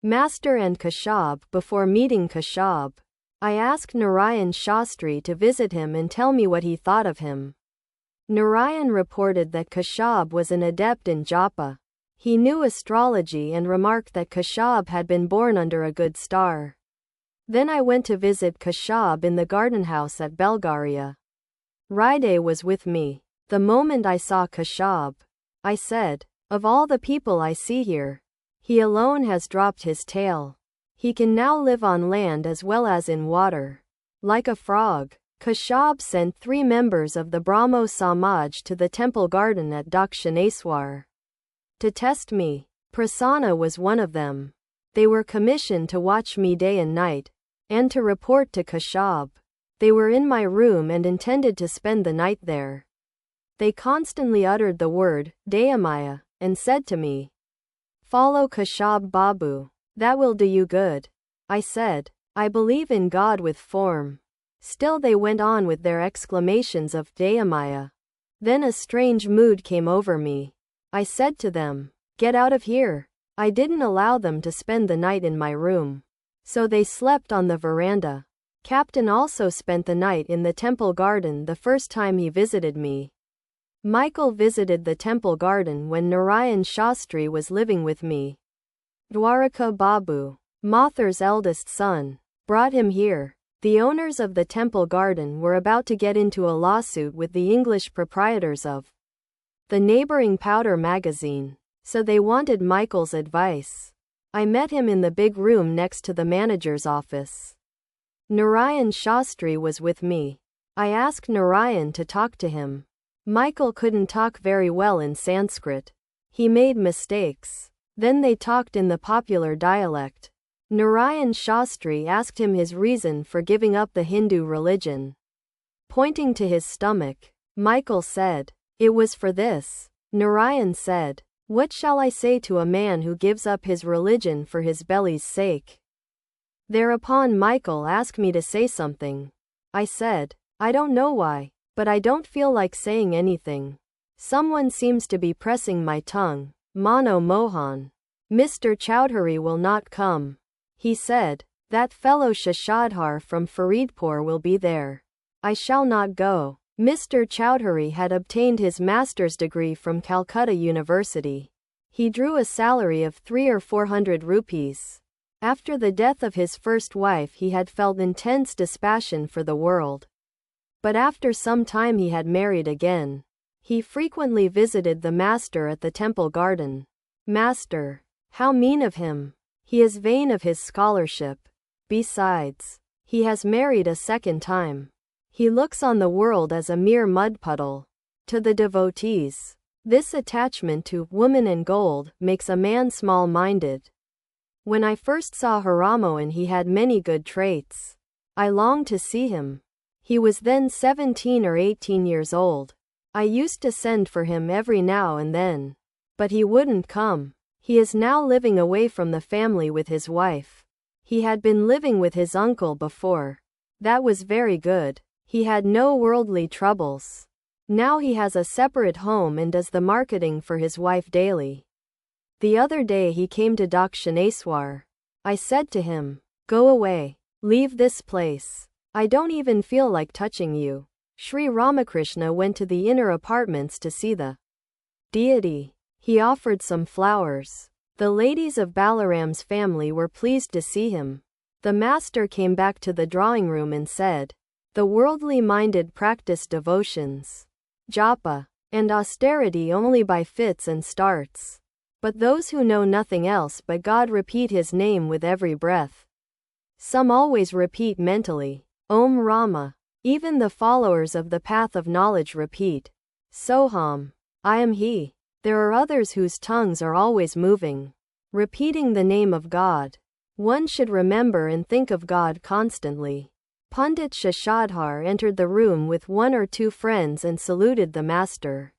Master and Keshab. Before meeting Keshab, I asked Narayan Shastri to visit him and tell me what he thought of him. Narayan reported that Keshab was an adept in japa. He knew astrology and remarked that Keshab had been born under a good star. Then I went to visit Keshab in the garden house at Belgaria. Ride was with me. The moment I saw Keshab, I said, "Of all the people I see here, he alone has dropped his tail. He can now live on land as well as in water. Like a frog." Keshab sent 3 members of the Brahmo Samaj to the temple garden at Dakshineswar to test me. Prasanna was one of them. They were commissioned to watch me day and night, and to report to Keshab. They were in my room and intended to spend the night there. They constantly uttered the word, Dayamaya, and said to me, "Follow Keshab Babu. That will do you good." I said, "I believe in God with form." Still they went on with their exclamations of Dayamaya. Then a strange mood came over me. I said to them, "Get out of here." I didn't allow them to spend the night in my room. So they slept on the veranda. Captain also spent the night in the temple garden the first time he visited me. Michael visited the temple garden when Narayan Shastri was living with me. Dwaraka Babu, Mathur's eldest son, brought him here. The owners of the temple garden were about to get into a lawsuit with the English proprietors of the neighboring powder magazine, so they wanted Michael's advice. I met him in the big room next to the manager's office. Narayan Shastri was with me. I asked Narayan to talk to him. Michael couldn't talk very well in Sanskrit. He made mistakes. Then they talked in the popular dialect. Narayan Shastri asked him his reason for giving up the Hindu religion. Pointing to his stomach, Michael said, "It was for this." Narayan said, "What shall I say to a man who gives up his religion for his belly's sake?" Thereupon Michael asked me to say something. I said, "I don't know why, but I don't feel like saying anything. Someone seems to be pressing my tongue." Mano Mohan. "Mr. Chowdhury will not come," he said. "That fellow Shashadhar from Faridpur will be there. I shall not go." Mr. Chowdhury had obtained his master's degree from Calcutta University. He drew a salary of 300 or 400 rupees. After the death of his first wife he had felt intense dispassion for the world. But after some time he had married again. He frequently visited the master at the temple garden. "Master, how mean of him. He is vain of his scholarship. Besides, he has married a second time. He looks on the world as a mere mud puddle." To the devotees, this attachment to woman and gold makes a man small-minded. When I first saw Haramohan he had many good traits. I longed to see him. He was then 17 or 18 years old. I used to send for him every now and then. But he wouldn't come. He is now living away from the family with his wife. He had been living with his uncle before. That was very good. He had no worldly troubles. Now he has a separate home and does the marketing for his wife daily. The other day he came to Dakshineswar. I said to him, "Go away. Leave this place. I don't even feel like touching you." Sri Ramakrishna went to the inner apartments to see the deity. He offered some flowers. The ladies of Balaram's family were pleased to see him. The master came back to the drawing room and said, "The worldly minded practice devotions, japa, and austerity only by fits and starts. But those who know nothing else but God repeat his name with every breath. Some always repeat mentally, Om Rama. Even the followers of the path of knowledge repeat, Soham, I am he. There are others whose tongues are always moving, repeating the name of God. One should remember and think of God constantly." Pandit Shashadhar entered the room with 1 or 2 friends and saluted the master.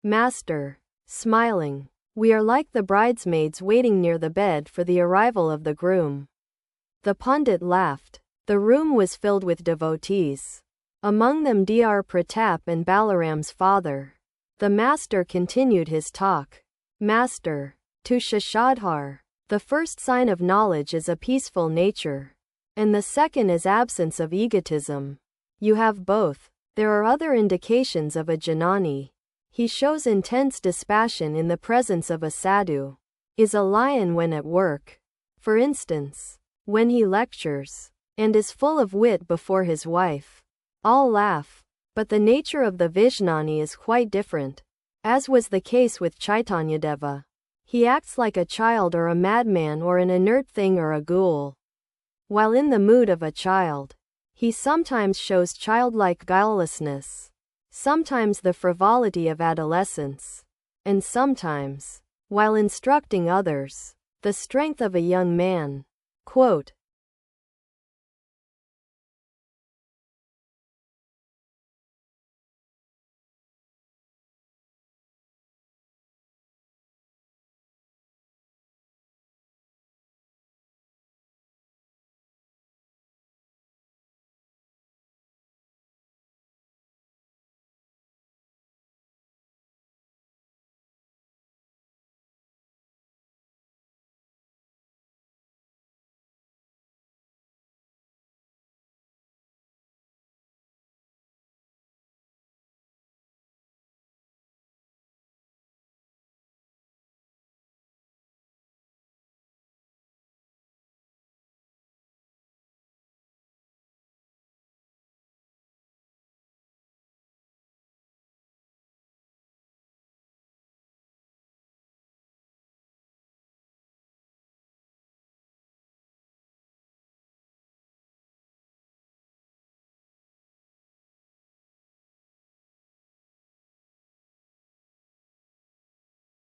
Master, smiling, "We are like the bridesmaids waiting near the bed for the arrival of the groom." The Pandit laughed. The room was filled with devotees. Among them Dr. Pratap and Balaram's father. The master continued his talk. "Master, to Shashadhar, The first sign of knowledge is a peaceful nature, and the second is absence of egotism. You have both. There are other indications of a Jnani. He shows intense dispassion in the presence of a sadhu, is a lion when at work, for instance, when he lectures, and is full of wit before his wife. All laugh. But the nature of the Vijnani is quite different, as was the case with Chaitanyadeva. He acts like a child or a madman or an inert thing or a ghoul. While in the mood of a child, he sometimes shows childlike guilelessness, sometimes the frivolity of adolescence, and sometimes, while instructing others, the strength of a young man. Quote,